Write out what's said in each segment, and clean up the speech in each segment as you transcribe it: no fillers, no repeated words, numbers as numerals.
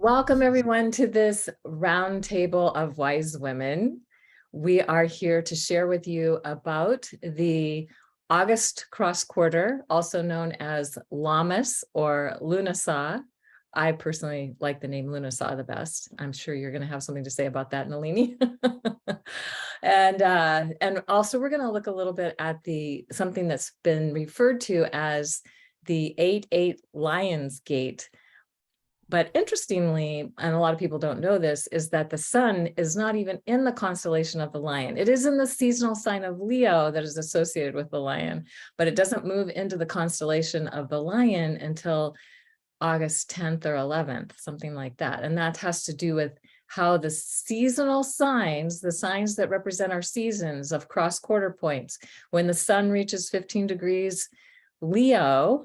Welcome everyone to this roundtable of wise women. We are here to share with you about the August cross quarter, also known as Lammas or Lughnasadh. I personally like the name Lughnasadh the best. I'm sure you're going to have something to say about that, Nalini. And also we're going to look a little bit at something that's been referred to as the 8-8 Lion's Gate. But interestingly, and a lot of people don't know this, is that the sun is not even in the constellation of the lion. It is in the seasonal sign of Leo that is associated with the lion, but it doesn't move into the constellation of the lion until August 10th or 11th, something like that. And that has to do with how the seasonal signs, the signs that represent our seasons of cross quarter points, when the sun reaches 15 degrees Leo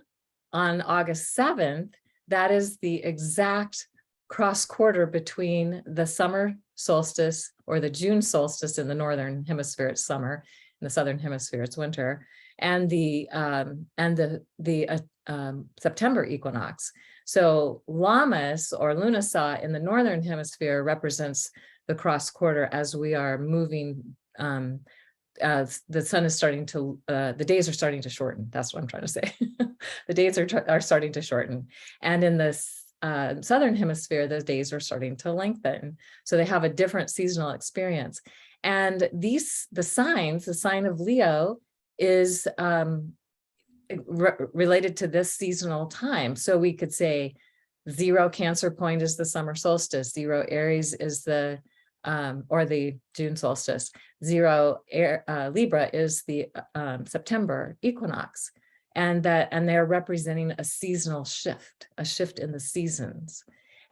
on August 7th, that is the exact cross quarter between the summer solstice or the June solstice in the northern hemisphere, it's summer, in the southern hemisphere, it's winter, and the September equinox. So Lammas or Lughnasadh in the northern hemisphere represents the cross quarter as we are moving. The sun is starting to, the days are starting to shorten. That's what I'm trying to say. The days are starting to shorten. And in the southern hemisphere, the days are starting to lengthen. So they have a different seasonal experience. And the sign of Leo is related to this seasonal time. So we could say 0 Cancer point is the summer solstice, 0 Aries is the or the June solstice, 0 Libra is the September equinox, and they're representing a seasonal shift, a shift in the seasons.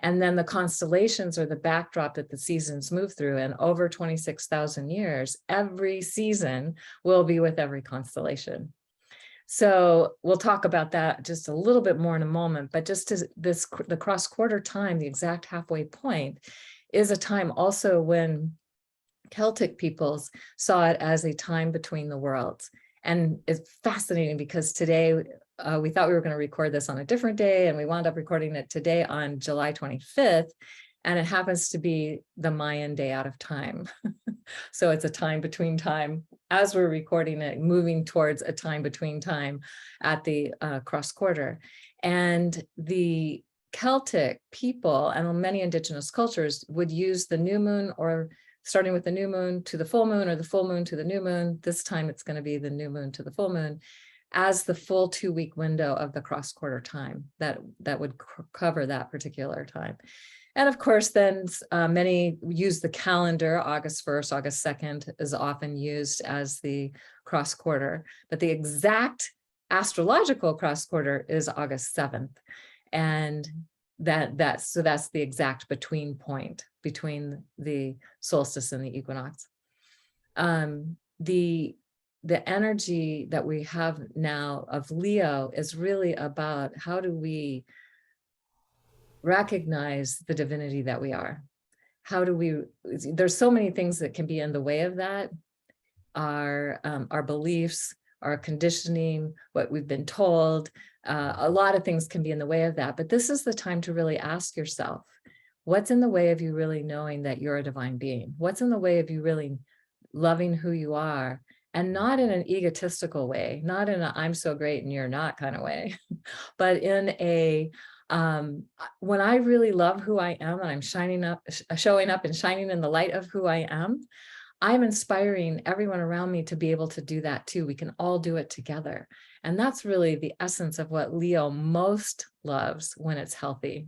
And then the constellations are the backdrop that the seasons move through. And over 26,000 years, every season will be with every constellation. So we'll talk about that just a little bit more in a moment, but just as the cross quarter time, the exact halfway point, is a time also when Celtic peoples saw it as a time between the worlds. And it's fascinating because today we thought we were going to record this on a different day, and we wound up recording it today on July 25th, and it happens to be the Mayan day out of time. So it's a time between time as we're recording it, moving towards a time between time at the cross quarter. And the Celtic people and many indigenous cultures would use the new moon, or starting with the new moon to the full moon, or the full moon to the new moon. This time it's going to be the new moon to the full moon, as the full 2-week window of the cross quarter time that would cover that particular time. And of course, then many use the calendar. August 1st, August 2nd is often used as the cross quarter, but the exact astrological cross quarter is August 7th. And that's the exact between point between the solstice and the equinox. The energy that we have now of Leo is really about how do we recognize the divinity that we are. How do we, there's so many things that can be in the way of that. Our beliefs, our conditioning, what we've been told, a lot of things can be in the way of that. But this is the time to really ask yourself, what's in the way of you really knowing that you're a divine being? What's in the way of you really loving who you are? And not in an egotistical way, not in a I'm so great and you're not kind of way, but in a when I really love who I am and I'm showing up and shining in the light of who I am, I'm inspiring everyone around me to be able to do that too. We can all do it together. And that's really the essence of what Leo most loves when it's healthy,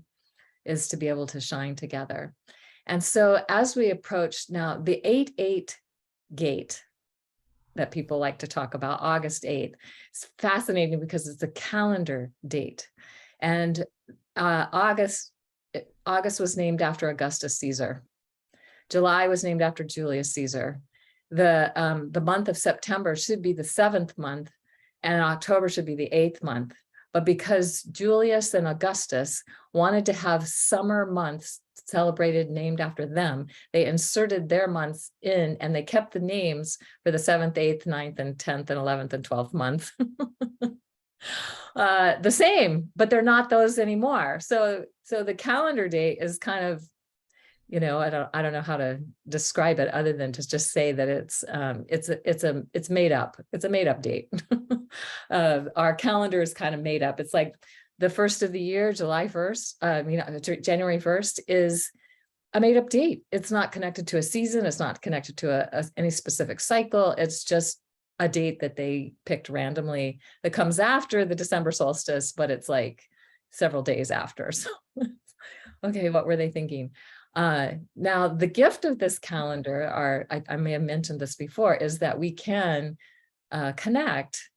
is to be able to shine together. And so as we approach now the 8-8 gate that people like to talk about, August 8th, it's fascinating because it's a calendar date. And August was named after Augustus Caesar. July was named after Julius Caesar. The month of September should be the 7th month, and October should be the 8th month. But because Julius and Augustus wanted to have summer months celebrated named after them, they inserted their months in, and they kept the names for the 7th, 8th, 9th, and 10th, and 11th, and 12th month. The same, but they're not those anymore. So the calendar date is kind of, I don't know how to describe it other than to just say that it's made up. It's a made up date. Our calendar is kind of made up. It's like the first of the year, July 1st, January 1st is a made up date. It's not connected to a season. It's not connected to any specific cycle. It's just a date that they picked randomly that comes after the December solstice, but it's like several days after. So, okay, what were they thinking? Now, the gift of this calendar, I may have mentioned this before, is that we can connect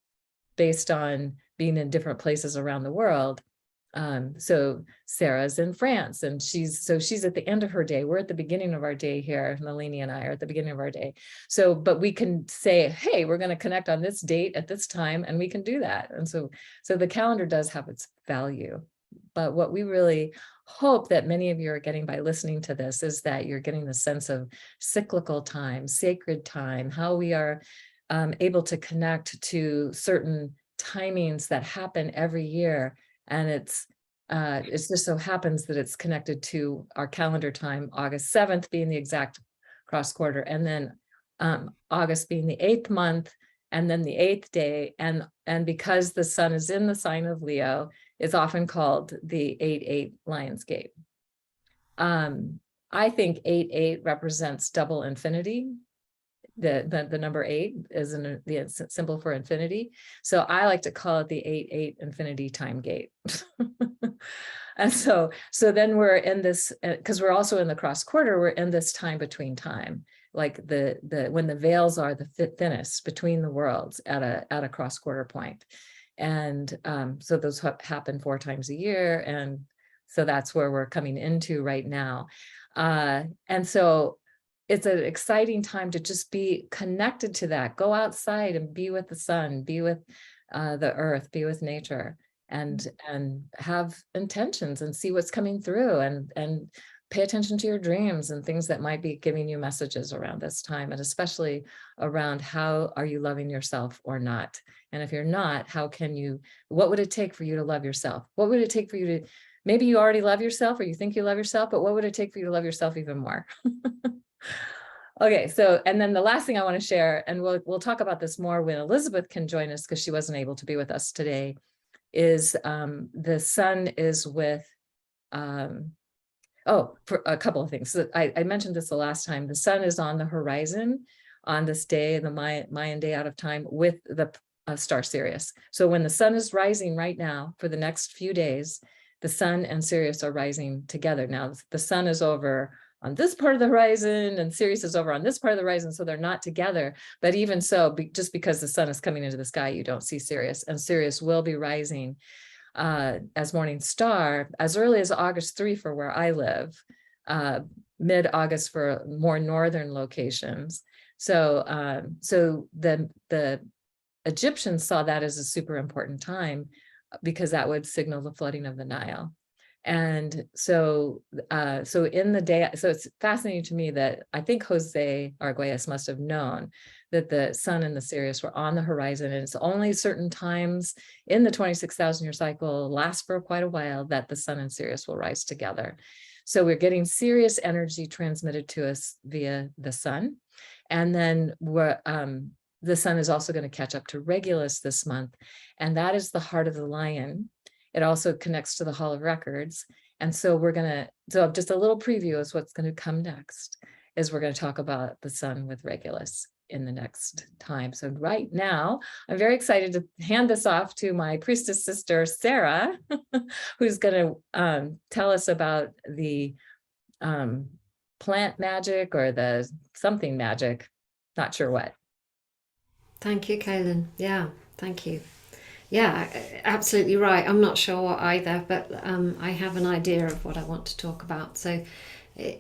based on being in different places around the world. So Sarah's in France, and she's at the end of her day. We're at the beginning of our day here. Nalini and I are at the beginning of our day. So, but we can say, hey, we're going to connect on this date at this time, and we can do that. And so the calendar does have its value. But what we really hope that many of you are getting by listening to this is that you're getting the sense of cyclical time, sacred time, how we are able to connect to certain timings that happen every year. And it just so happens that it's connected to our calendar time, August 7th being the exact cross quarter, and then August being the 8th month, and then the 8th day. And because the sun is in the sign of Leo, it's often called the 8-8 Lion's Gate. I think 8-8 represents double infinity. The number 8 is the symbol for infinity. So I like to call it the 8-8 infinity time gate. And so then we're in this, because we're also in the cross quarter, we're in this time between time, like when the veils are the thinnest between the worlds at a cross quarter point. And so those happen 4 times a year. And so that's where we're coming into right now. And so it's an exciting time to just be connected to that. Go outside and be with the sun, be with the earth, be with nature, and have intentions and see what's coming through, and pay attention to your dreams and things that might be giving you messages around this time, and especially around how are you loving yourself or not? And if you're not, what would it take for you to love yourself? What would it take for you to, maybe you already love yourself or you think you love yourself, but what would it take for you to love yourself even more? Okay, so, and then the last thing I want to share, and we'll talk about this more when Elizabeth can join us because she wasn't able to be with us today, is the sun is with, for a couple of things. So I mentioned this the last time. The sun is on the horizon on this day, the Mayan day out of time, with the star Sirius. So when the sun is rising right now for the next few days, the sun and Sirius are rising together. Now, the sun is over on this part of the horizon and Sirius is over on this part of the horizon, so they're not together. But even so, just because the sun is coming into the sky, you don't see Sirius, and Sirius will be rising as morning star as early as August 3 for where I live, mid-August for more northern locations. So the Egyptians saw that as a super important time because that would signal the flooding of the Nile. And so in the day, so it's fascinating to me that I think Jose Arguelles must have known that the sun and the Sirius were on the horizon, and it's only certain times in the 26,000 year cycle, lasts for quite a while, that the sun and Sirius will rise together. So we're getting Sirius energy transmitted to us via the sun. And then the sun is also going to catch up to Regulus this month, and that is the heart of the lion. It also connects to the Hall of Records. And so so just a little preview is what's going to come next, is we're going to talk about the sun with Regulus in the next time. So right now, I'm very excited to hand this off to my priestess sister, Sarah, who's going to tell us about the plant magic or the something magic, not sure what. Thank you, Kaylin. Yeah, thank you. Yeah, absolutely right. I'm not sure what either, but I have an idea of what I want to talk about. So,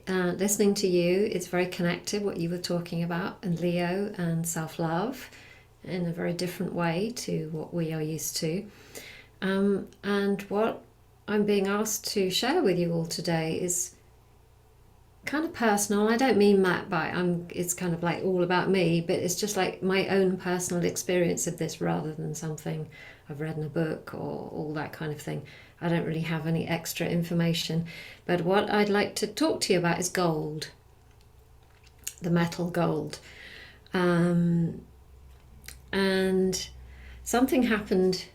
listening to you, it's very connected, what you were talking about, and Leo and self love in a very different way to what we are used to. And what I'm being asked to share with you all today is kind of personal. I don't mean that by it's kind of like all about me, but it's just like my own personal experience of this rather than something I've read in a book or all that kind of thing. I don't really have any extra information. But what I'd like to talk to you about is gold, the metal gold. And something happened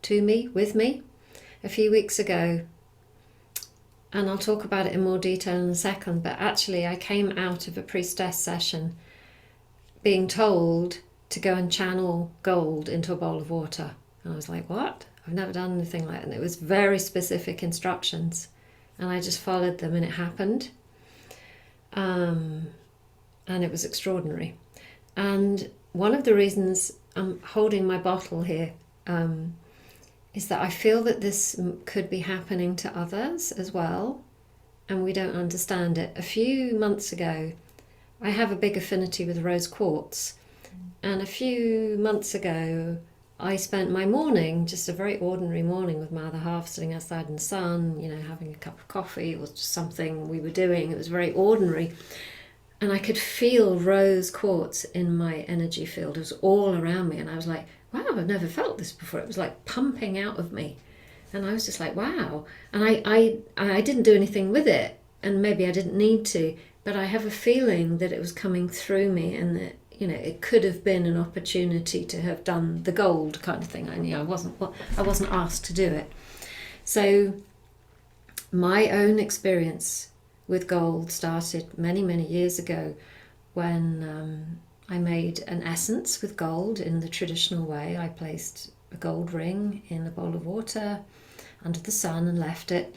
to me, with me, a few weeks ago. And I'll talk about it in more detail in a second. But actually, I came out of a priestess session being told to go and channel gold into a bowl of water. And I was like, what? I've never done anything like that. And it was very specific instructions. And I just followed them and it happened. And it was extraordinary. And one of the reasons I'm holding my bottle here is that I feel that this could be happening to others as well, and we don't understand it. A few months ago, I have a big affinity with rose quartz, and a few months ago, I spent my morning, just a very ordinary morning with my other half, sitting outside in the sun, having a cup of coffee. It was just something we were doing. It was very ordinary. And I could feel rose quartz in my energy field. It was all around me. And I was like, wow, I've never felt this before. It was like pumping out of me. And I was just like, wow. And I didn't do anything with it. And maybe I didn't need to. But I have a feeling that it was coming through me and that, it could have been an opportunity to have done the gold kind of thing. I wasn't asked to do it. So my own experience with gold started many, many years ago when I made an essence with gold in the traditional way. I placed a gold ring in a bowl of water under the sun and left it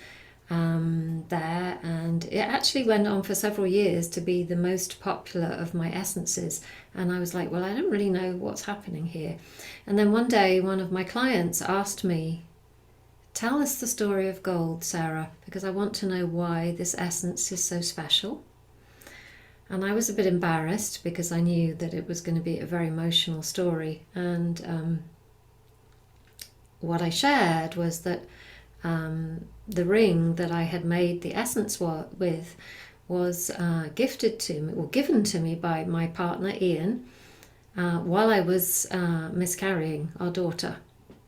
there, and it actually went on for several years to be the most popular of my essences. And I was like, well, I don't really know what's happening here. And then one day one of my clients asked me, tell us the story of gold, Sarah, because I want to know why this essence is so special. And I was a bit embarrassed because I knew that it was going to be a very emotional story. And what I shared was that the ring that I had made the essence with was gifted to me, or given to me by my partner Ian while I was miscarrying our daughter.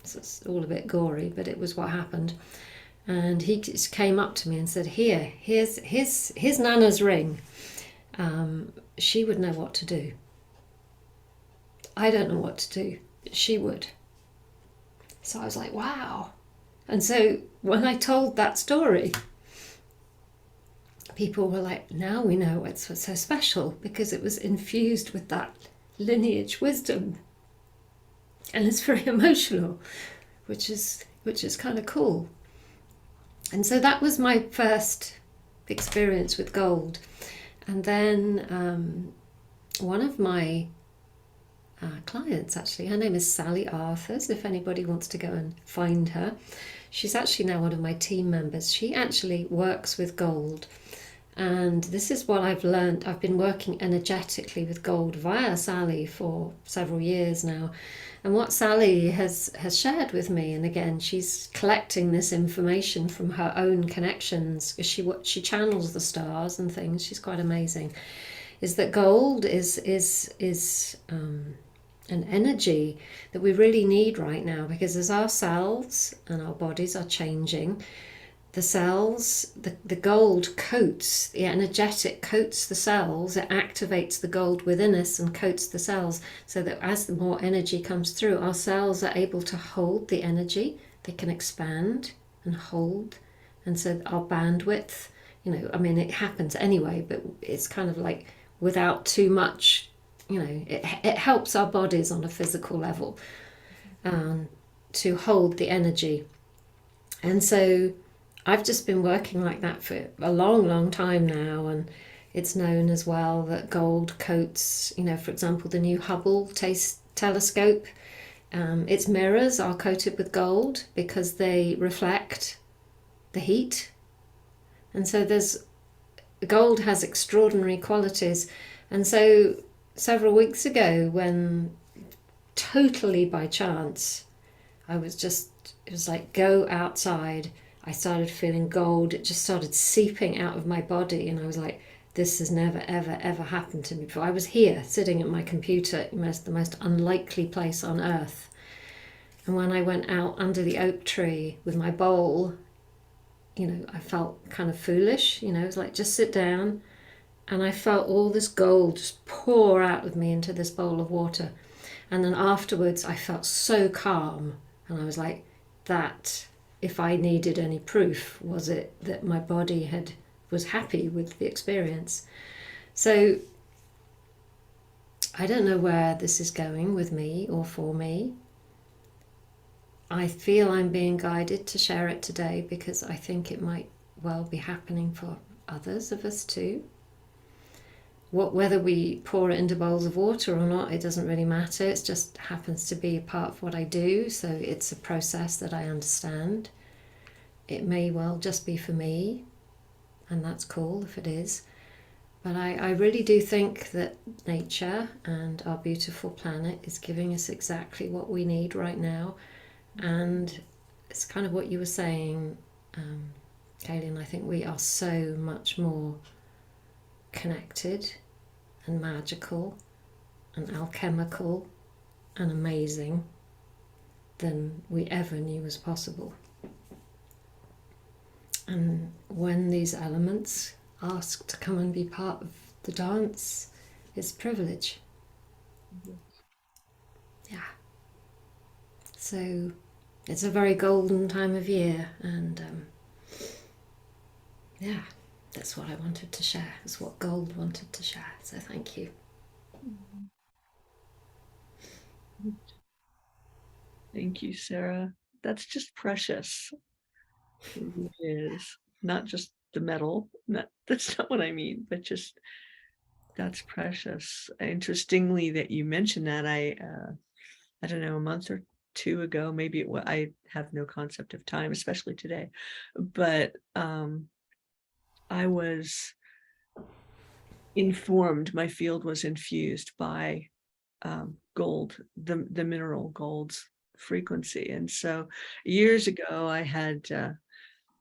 So it's all a bit gory, but it was what happened. And he just came up to me and said, here's Nana's ring. She would know what to do. I don't know what to do. She would. So I was like, wow. And so when I told that story, people were like, now we know what's so special, because it was infused with that lineage wisdom. And it's very emotional, which is kind of cool. And so that was my first experience with gold. And then one of my clients, actually, her name is Sally Arthurs, if anybody wants to go and find her. She's actually now one of my team members. She actually works with gold. And this is what I've learned. I've been working energetically with gold via Sally for several years now. And what Sally has shared with me, and again, she's collecting this information from her own connections, because she channels the stars and things. She's quite amazing. Is that gold is an energy that we really need right now, because as our cells and our bodies are changing, the cells, the gold coats, the energetic coats the cells. It activates the gold within us and coats the cells, so that as the more energy comes through, our cells are able to hold the energy. They can expand and hold. And so our bandwidth, it happens anyway, but it's kind of like without too much, it helps our bodies on a physical level to hold the energy. And so I've just been working like that for a long, long time now, and it's known as well that gold coats, for example, the new Hubble telescope, its mirrors are coated with gold because they reflect the heat. And so gold has extraordinary qualities. And so several weeks ago, when totally by chance, it was like, go outside. I started feeling gold. It just started seeping out of my body, and I was like, this has never, ever, ever happened to me before. I was here sitting at my computer, the most unlikely place on earth. And when I went out under the oak tree with my bowl, I felt kind of foolish. It was like, just sit down. And I felt all this gold just pour out of me into this bowl of water. And then afterwards, I felt so calm. And I was like, that, if I needed any proof, was it that my body was happy with the experience. So I don't know where this is going with me or for me. I feel I'm being guided to share it today because I think it might well be happening for others of us too. Whether we pour it into bowls of water or not, it doesn't really matter. It just happens to be a part of what I do, so it's a process that I understand. It may well just be for me, and that's cool if it is. But I really do think that nature and our beautiful planet is giving us exactly what we need right now. And it's kind of what you were saying, Kaylin. I think we are so much more connected and magical and alchemical and amazing than we ever knew was possible. And when these elements ask to come and be part of the dance, it's privilege. Yeah. So it's a very golden time of year, and yeah, that's what I wanted to share. It's what Gold wanted to share. So thank you. Thank you, Sarah. That's just precious. It really is. Not just the metal. That's not what I mean, but just that's precious. Interestingly, that you mentioned that, I don't know, a month or two ago, maybe I have no concept of time, especially today, but I was informed my field was infused by gold, the mineral gold's frequency. And so years ago, I had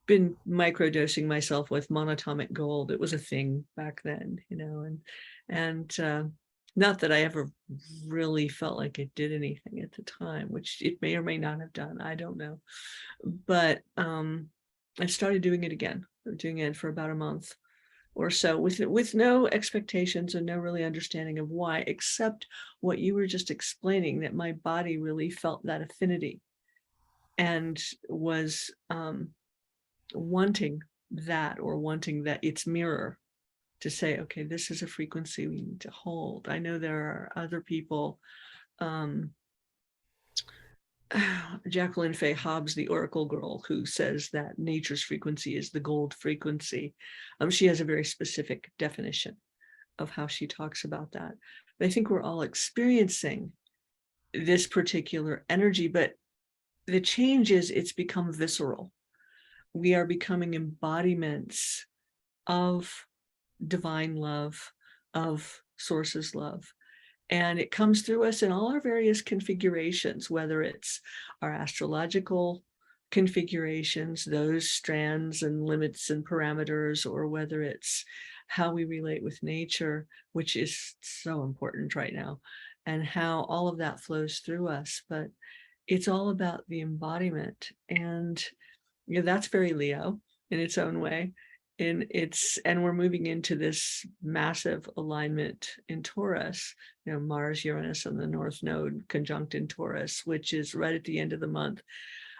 been microdosing myself with monatomic gold. It was a thing back then, and not that I ever really felt like it did anything at the time, which it may or may not have done. I don't know. But I started doing it again, doing it for about a month or so with no expectations and no really understanding of why, except what you were just explaining, that my body really felt that affinity and was wanting that its mirror to say, okay, this is a frequency we need to hold. I know there are other people, Jacqueline Fay Hobbs, the Oracle Girl, who says that nature's frequency is the gold frequency. She has a very specific definition of how she talks about that. But I think we're all experiencing this particular energy, but the change is it's become visceral. We are becoming embodiments of divine love, of source's love. And it comes through us in all our various configurations, whether it's our astrological configurations, those strands and limits and parameters, or whether it's how we relate with nature, which is so important right now, and how all of that flows through us. But it's all about the embodiment. And that's very Leo in its own way. And we're moving into this massive alignment in Taurus, Mars, Uranus, and the North Node conjunct in Taurus, which is right at the end of the month,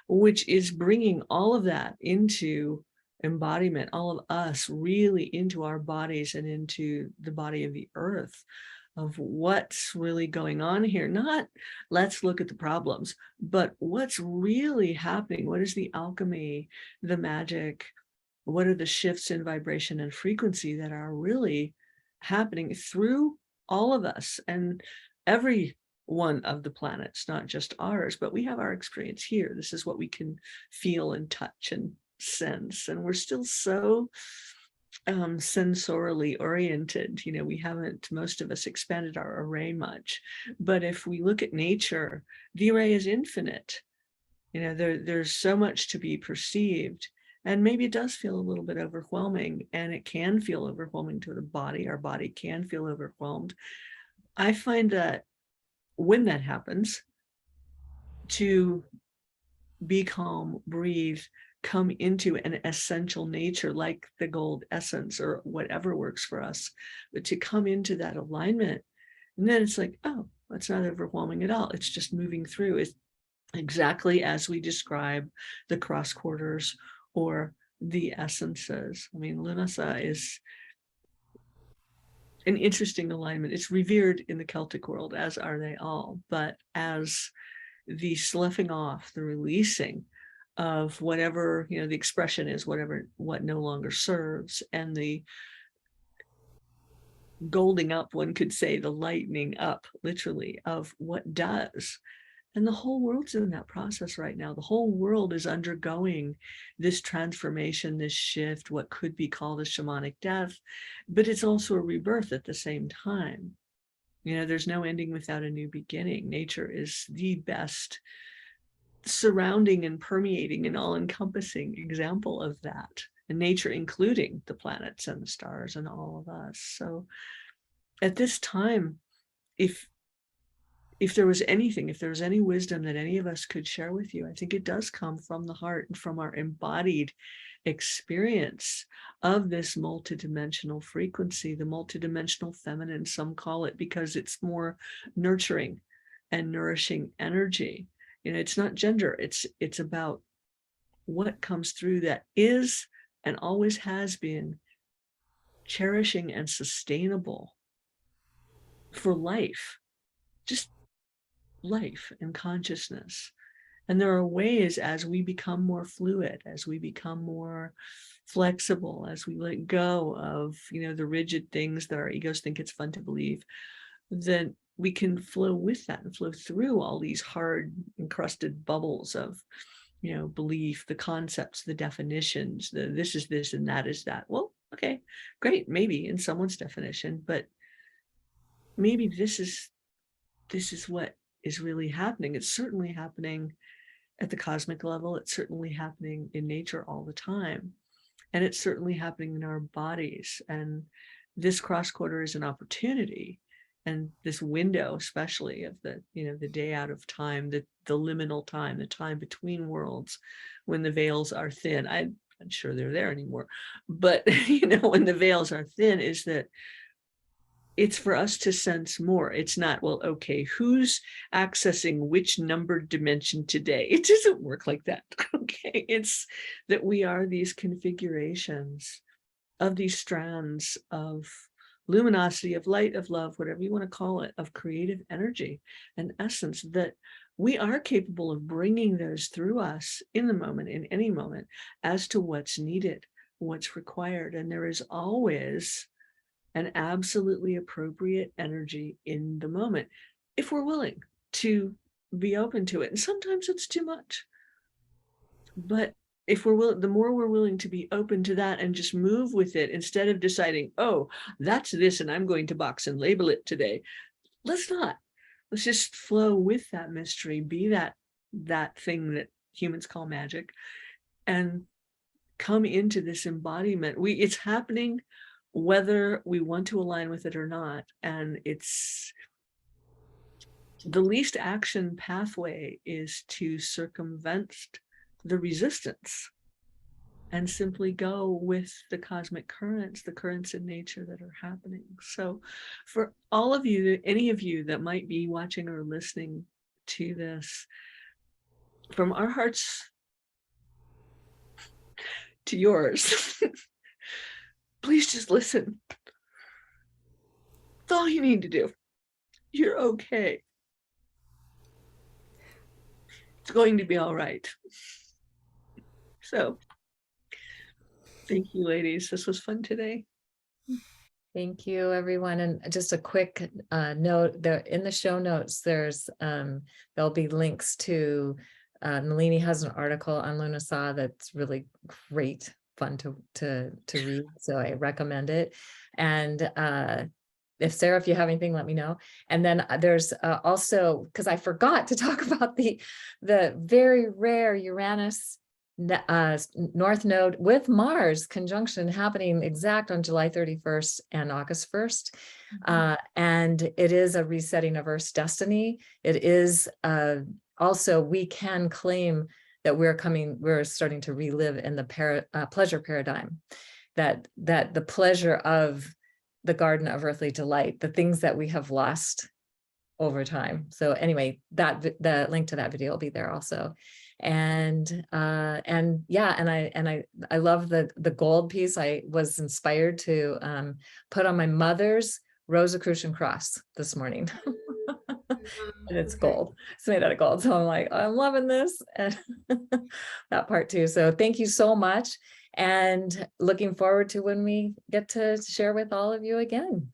which is bringing all of that into embodiment, all of us really into our bodies and into the body of the earth, of what's really going on here. Not let's look at the problems, but what's really happening. What is the alchemy, the magic? What are the shifts in vibration and frequency that are really happening through all of us and every one of the planets, not just ours, but we have our experience here. This is what we can feel and touch and sense. And we're still so sensorially oriented. We haven't, most of us, expanded our array much. But if we look at nature, the array is infinite. There's so much to be perceived. And maybe it does feel a little bit overwhelming, and it can feel overwhelming to the body. Our body can feel overwhelmed. I find that when that happens, to be calm, breathe, come into an essential nature like the gold essence or whatever works for us, but to come into that alignment. And then it's like, oh, that's not overwhelming at all. It's just moving through. It's exactly as we describe the cross quarters or the essences. I mean, Lunasa is an interesting alignment. It's revered in the Celtic world, as are they all, but as the sloughing off, the releasing of whatever, the expression is whatever, what no longer serves, and the golding up, one could say, the lightening up, literally, of what does. And the whole world's in that process right now. The whole world is undergoing this transformation, this shift, what could be called a shamanic death, but it's also a rebirth at the same time. There's no ending without a new beginning. Nature is the best surrounding and permeating and all-encompassing example of that. And nature including the planets and the stars and all of us. So at this time, if there was anything, if there was any wisdom that any of us could share with you, I think it does come from the heart and from our embodied experience of this multidimensional frequency, the multidimensional feminine, some call it, because it's more nurturing and nourishing energy. It's not gender, it's about what comes through that is and always has been cherishing and sustainable for life, just life and consciousness. And there are ways, as we become more fluid, as we become more flexible, as we let go of, the rigid things that our egos think it's fun to believe, that we can flow with that and flow through all these hard encrusted bubbles of, belief, the concepts, the definitions, the this is this and that is that. Well, okay, great, maybe in someone's definition, but maybe this is what is really happening. It's certainly happening at the cosmic level. It's certainly happening in nature all the time. And it's certainly happening in our bodies. And this cross quarter is an opportunity. And this window, especially of the, the day out of time, the liminal time, the time between worlds, when the veils are thin. I'm not sure they're there anymore. But, when the veils are thin, is that it's for us to sense more. It's not, well, okay, who's accessing which numbered dimension today? It doesn't work like that. Okay. It's that we are these configurations of these strands of luminosity, of light, of love, whatever you want to call it, of creative energy and essence, that we are capable of bringing those through us in the moment, in any moment, as to what's needed, what's required. And there is always an absolutely appropriate energy in the moment, if we're willing to be open to it. And sometimes it's too much. But if we're willing, the more we're willing to be open to that and just move with it, instead of deciding, oh, that's this, and I'm going to box and label it today. Let's not. Let's just flow with that mystery, be that thing that humans call magic, and come into this embodiment. It's happening whether we want to align with it or not. And it's the least action pathway is to circumvent the resistance and simply go with the cosmic currents, the currents in nature that are happening. So for all of you, any of you that might be watching or listening to this, from our hearts to yours, please just listen. That's all you need to do. You're okay. It's going to be all right. So thank you, ladies. This was fun today. Thank you, everyone. And just a quick note, there in the show notes, there'll be links to Nalini has an article on Lunasa that's really great, fun to read. So I recommend it. And Sarah, if you have anything, let me know. And then there's also, because I forgot to talk about the very rare Uranus North Node with Mars conjunction happening exact on July 31st and August 1st. And it is a resetting of Earth's destiny. It is also, we can claim that we're starting to relive in the pleasure paradigm, that the pleasure of the garden of earthly delight, the things that we have lost over time. So anyway, the link to that video will be there also. And yeah, and I love the gold piece. I was inspired to put on my mother's Rosicrucian cross this morning. And it's gold. It's made out of gold. So I'm like, I'm loving this. And that part too. So thank you so much. And looking forward to when we get to share with all of you again.